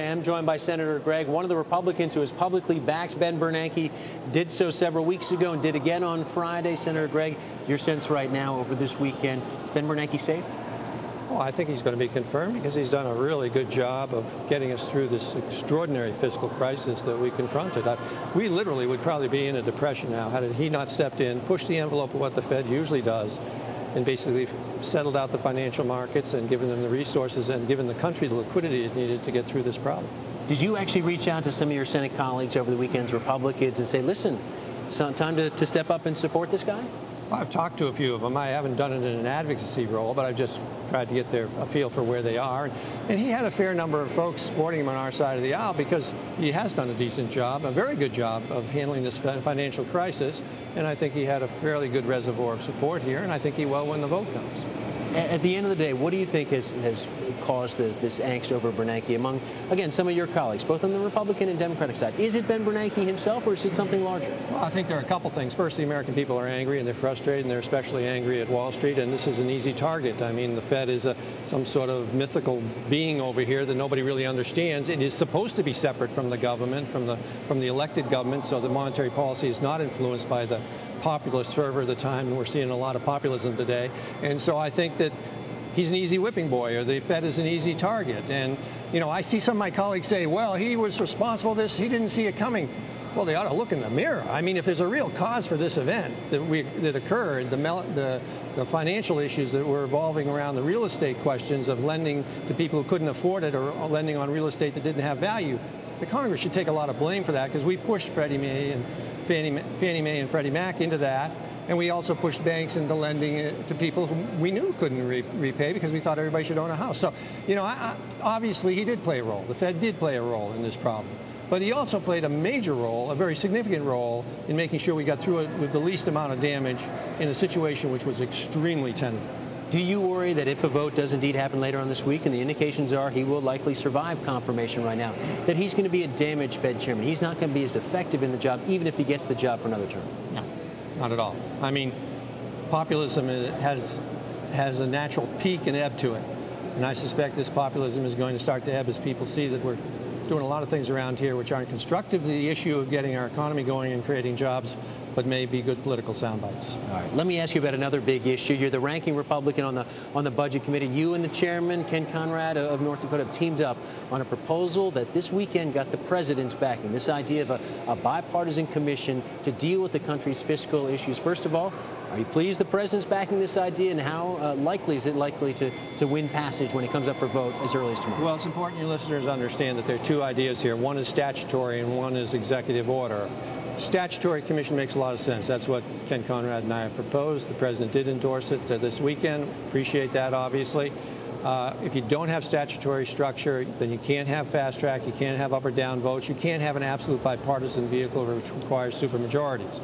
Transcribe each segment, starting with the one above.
I am joined by Senator Gregg, one of the Republicans who has publicly backed Ben Bernanke, did so several weeks ago and did again on Friday. Senator Gregg, your sense right now over this weekend, is Ben Bernanke safe? Well, I think he's going to be confirmed because he's done a really good job of getting us through this extraordinary fiscal crisis that we confronted. We literally would probably be in a depression now had he not stepped in, pushed the envelope of what the Fed usually does, and basically settled out the financial markets and given them the resources and given the country the liquidity it needed to get through this problem. Did you actually reach out to some of your Senate colleagues over the weekends, Republicans, and say, listen, it's time to step up and support this guy? Well, I've talked to a few of them. I haven't done it in an advocacy role, but I've just tried to get a feel for where they are. And he had a fair number of folks supporting him on our side of the aisle because he has done a decent job, a very good job of handling this financial crisis. And I think he had a fairly good reservoir of support here, and I think he will when the vote comes. At the end of the day, what do you think has caused this angst over Bernanke among, again, some of your colleagues, both on the Republican and Democratic side? Is it Ben Bernanke himself, or is it something larger? Well, I think there are a couple things. First, the American people are angry and they're frustrated, and they're especially angry at Wall Street, and this is an easy target. I mean, the Fed is some sort of mythical being over here that nobody really understands. It is supposed to be separate from the government, from the elected government, so the monetary policy is not influenced by the populist fervor of the time, and we're seeing a lot of populism today. And so I think that he's an easy whipping boy, or the Fed is an easy target. And, you know, I see some of my colleagues say, well, he was responsible for this, he didn't see it coming. Well, they ought to look in the mirror. I mean, if there's a real cause for this event that occurred, the financial issues that were evolving around the real estate questions of lending to people who couldn't afford it or lending on real estate that didn't have value, the Congress should take a lot of blame for that, because we pushed Fannie Mae and Freddie Mac into that, and we also pushed banks into lending to people who we knew couldn't repay because we thought everybody should own a house. So, you know, obviously he did play a role. The Fed did play a role in this problem. But he also played a major role, a very significant role, in making sure we got through it with the least amount of damage in a situation which was extremely tentative. Do you worry that if a vote does indeed happen later on this week, and the indications are he will likely survive confirmation right now, that he's going to be a damaged Fed chairman? He's not going to be as effective in the job, even if he gets the job for another term? No, not at all. I mean, populism has a natural peak and ebb to it. And I suspect this populism is going to start to ebb as people see that we're doing a lot of things around here which aren't constructive to the issue of getting our economy going and creating jobs, but may be good political sound bites. All right. Let me ask you about another big issue. You're the ranking Republican on the Budget Committee. You and the chairman, Ken Conrad of North Dakota, have teamed up on a proposal that this weekend got the president's backing, this idea of a bipartisan commission to deal with the country's fiscal issues. First of all, are you pleased the president's backing this idea, and how likely is it to win passage when it comes up for vote as early as tomorrow? Well, it's important your listeners understand that there are two ideas here. One is statutory and one is executive order. Statutory commission makes a lot of sense. That's what Ken Conrad and I have proposed. The president did endorse it this weekend. Appreciate that, obviously. If you don't have statutory structure, then you can't have fast track, you can't have up or down votes, you can't have an absolute bipartisan vehicle which requires supermajorities.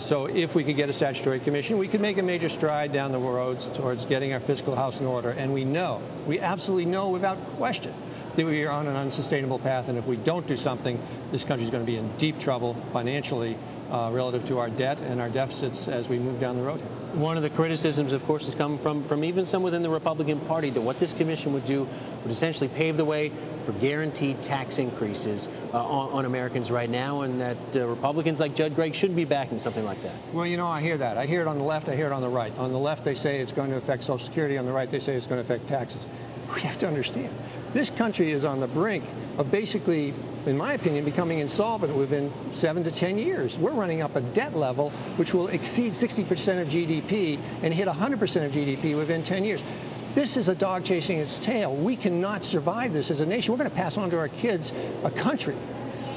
So if we could get a statutory commission, we could make a major stride down the roads towards getting our fiscal house in order. And we absolutely know without question that we are on an unsustainable path, and if we don't do something, this country is going to be in deep trouble financially relative to our debt and our deficits as we move down the road. One of the criticisms, of course, has come from even some within the Republican Party that what this commission would do would essentially pave the way for guaranteed tax increases on Americans right now, and that Republicans like Judd Gregg shouldn't be backing something like that. Well, you know, I hear that. I hear it on the left, I hear it on the right. On the left, they say it's going to affect Social Security. On the right, they say it's going to affect taxes. We have to understand, this country is on the brink of basically, in my opinion, becoming insolvent within 7 to 10 years. We're running up a debt level which will exceed 60% of GDP and hit 100% of GDP within 10 years. This is a dog chasing its tail. We cannot survive this as a nation. We're going to pass on to our kids a country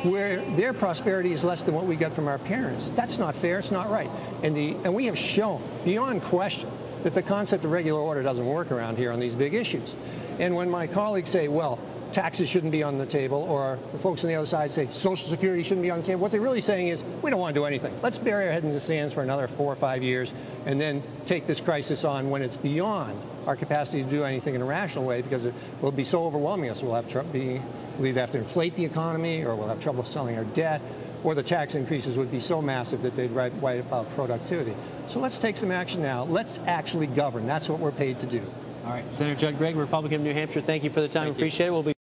where their prosperity is less than what we got from our parents. That's not fair. It's not right. And we have shown, beyond question, that the concept of regular order doesn't work around here on these big issues. And when my colleagues say, well, taxes shouldn't be on the table, or the folks on the other side say Social Security shouldn't be on the table, what they're really saying is, we don't want to do anything. Let's bury our head in the sands for another 4 or 5 years and then take this crisis on when it's beyond our capacity to do anything in a rational way, because it will be so overwhelming us. We'll either have to inflate the economy, or we'll have trouble selling our debt, or the tax increases would be so massive that they'd wipe out productivity. So let's take some action now. Let's actually govern. That's what we're paid to do. All right. Senator Judd Gregg, Republican of New Hampshire, thank you for the time. Appreciate it. We'll be